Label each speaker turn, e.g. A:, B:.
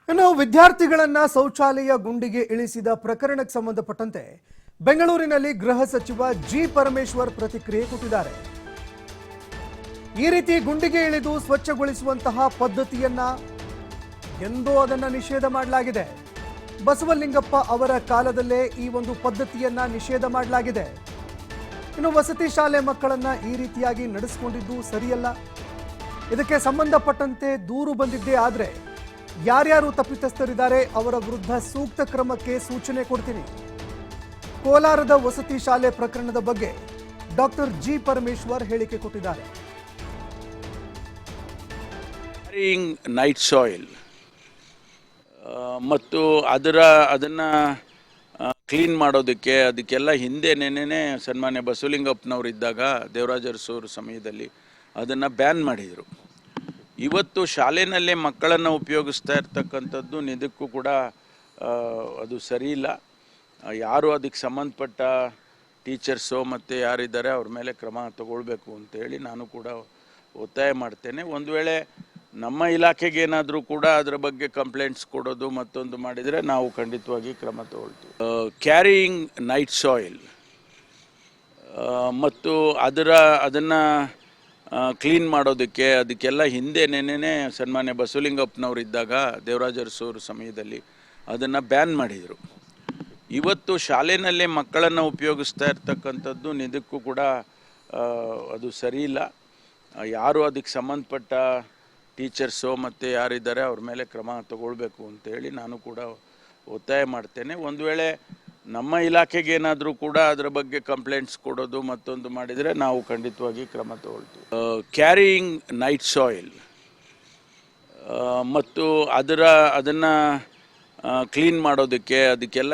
A: ಇನ್ನು ವಿದ್ಯಾರ್ಥಿಗಳನ್ನ ಶೌಚಾಲಯ ಗುಂಡಿಗೆ ಇಳಿಸಿದ ಪ್ರಕರಣಕ್ಕೆ ಸಂಬಂಧಪಟ್ಟಂತೆ ಬೆಂಗಳೂರಿನಲ್ಲಿ ಗೃಹ ಸಚಿವ ಜಿ ಪರಮೇಶ್ವರ್ ಪ್ರತಿಕ್ರಿಯೆ ಕೊಟ್ಟಿದ್ದಾರೆ. ಈ ರೀತಿ ಗುಂಡಿಗೆ ಇಳಿದು ಸ್ವಚ್ಛಗೊಳಿಸುವಂತಹ ಪದ್ಧತಿಯನ್ನ ಎಂದೋ ಅದನ್ನ ನಿಷೇಧ ಮಾಡಲಾಗಿದೆ. ಬಸವಲಿಂಗಪ್ಪ ಅವರ ಕಾಲದಲ್ಲೇ ಈ ಒಂದು ಪದ್ಧತಿಯನ್ನ ನಿಷೇಧ ಮಾಡಲಾಗಿದೆ. ಇನ್ನು ವಸತಿ ಶಾಲೆ ಮಕ್ಕಳನ್ನ ಈ ರೀತಿಯಾಗಿ ನಡೆಸಿಕೊಂಡಿದ್ದು ಸರಿಯಲ್ಲ. ಇದಕ್ಕೆ ಸಂಬಂಧಪಟ್ಟಂತೆ ದೂರು ಬಂದಿದ್ದೇ ಆದ್ರೆ ಯಾರ್ಯಾರು ತಪ್ಪಿತಸ್ಥರಿದ್ದಾರೆ ಅವರ ವಿರುದ್ಧ ಸೂಕ್ತ ಕ್ರಮಕ್ಕೆ ಸೂಚನೆ ಕೊಡ್ತೀನಿ. ಕೋಲಾರದ ವಸತಿ ಶಾಲೆ ಪ್ರಕರಣದ ಬಗ್ಗೆ ಡಾಕ್ಟರ್ ಜಿ ಪರಮೇಶ್ವರ್ ಹೇಳಿಕೆ ಕೊಟ್ಟಿದ್ದಾರೆ.
B: ನೈಟ್ ಸಾಯಿಲ್ ಮತ್ತು ಅದನ್ನು ಕ್ಲೀನ್ ಮಾಡೋದಕ್ಕೆ ಅದಕ್ಕೆಲ್ಲ ಹಿಂದೆ ನೆನ್ನೆ ಸನ್ಮಾನ್ಯ ಬಸವಲಿಂಗಪ್ಪನವರು ಇದ್ದಾಗ ದೇವರಾಜ ಅರಸು ಸಮಯದಲ್ಲಿ ಅದನ್ನು ಬ್ಯಾನ್ ಮಾಡಿದರು. ಇವತ್ತು ಶಾಲೆಯಲ್ಲೇ ಮಕ್ಕಳನ್ನು ಉಪಯೋಗಿಸ್ತಾ ಇರ್ತಕ್ಕಂಥದ್ದು ನಿಜಕ್ಕೂ ಕೂಡ ಅದು ಸರಿಯಿಲ್ಲ. ಯಾರು ಅದಕ್ಕೆ ಸಂಬಂಧಪಟ್ಟ ಟೀಚರ್ಸು ಮತ್ತು ಯಾರಿದ್ದಾರೆ ಅವ್ರ ಮೇಲೆ ಕ್ರಮ ತಗೊಳ್ಬೇಕು ಅಂತೇಳಿ ನಾನು ಕೂಡ ಒತ್ತಾಯ ಮಾಡ್ತೇನೆ. ಒಂದು ವೇಳೆ ನಮ್ಮ ಇಲಾಖೆಗೆ ಏನಾದರೂ ಕೂಡ ಅದರ ಬಗ್ಗೆ ಕಂಪ್ಲೇಂಟ್ಸ್ ಕೊಡೋದು ಮತ್ತೊಂದು ಮಾಡಿದರೆ ನಾವು ಖಂಡಿತವಾಗಿ ಕ್ರಮ ತಗೊಳ್ತೀವಿ. ಕ್ಯಾರಿಯಿಂಗ್ ನೈಟ್ ಸಾಯಿಲ್ ಮತ್ತು ಅದನ್ನು ಕ್ಲೀನ್ ಮಾಡೋದಕ್ಕೆ ಅದಕ್ಕೆಲ್ಲ ಹಿಂದೆ ನೆನ್ನೆ ಸನ್ಮಾನ್ಯ ಬಸವಲಿಂಗಪ್ಪನವರು ಇದ್ದಾಗ ದೇವರಾಜ ಅರಸು ಸಮಯದಲ್ಲಿ ಅದನ್ನು ಬ್ಯಾನ್ ಮಾಡಿದರು. ಇವತ್ತು ಶಾಲೆಯಲ್ಲೇ ಮಕ್ಕಳನ್ನು ಉಪಯೋಗಿಸ್ತಾ ಇರ್ತಕ್ಕಂಥದ್ದು ನಿಜಕ್ಕೂ ಕೂಡ ಅದು ಸರಿಯಿಲ್ಲ. ಯಾರು ಅದಕ್ಕೆ ಸಂಬಂಧಪಟ್ಟ ಟೀಚರ್ಸು ಮತ್ತು ಯಾರಿದ್ದಾರೆ ಅವ್ರ ಮೇಲೆ ಕ್ರಮ ತಗೊಳ್ಬೇಕು ಅಂತೇಳಿ ನಾನು ಕೂಡ ಒತ್ತಾಯ ಮಾಡ್ತೇನೆ. ಒಂದು ವೇಳೆ ನಮ್ಮ ಇಲಾಖೆಗೆ ಏನಾದರೂ ಕೂಡ ಅದರ ಬಗ್ಗೆ ಕಂಪ್ಲೇಂಟ್ಸ್ ಕೊಡೋದು ಮತ್ತೊಂದು ಮಾಡಿದರೆ ನಾವು ಖಂಡಿತವಾಗಿ ಕ್ರಮ ತಗೊಳ್ತೀವಿ. ಕ್ಯಾರಿಯಿಂಗ್ ನೈಟ್ ಸಾಯಿಲ್ ಮತ್ತು ಅದನ್ನು ಕ್ಲೀನ್ ಮಾಡೋದಕ್ಕೆ ಅದಕ್ಕೆಲ್ಲ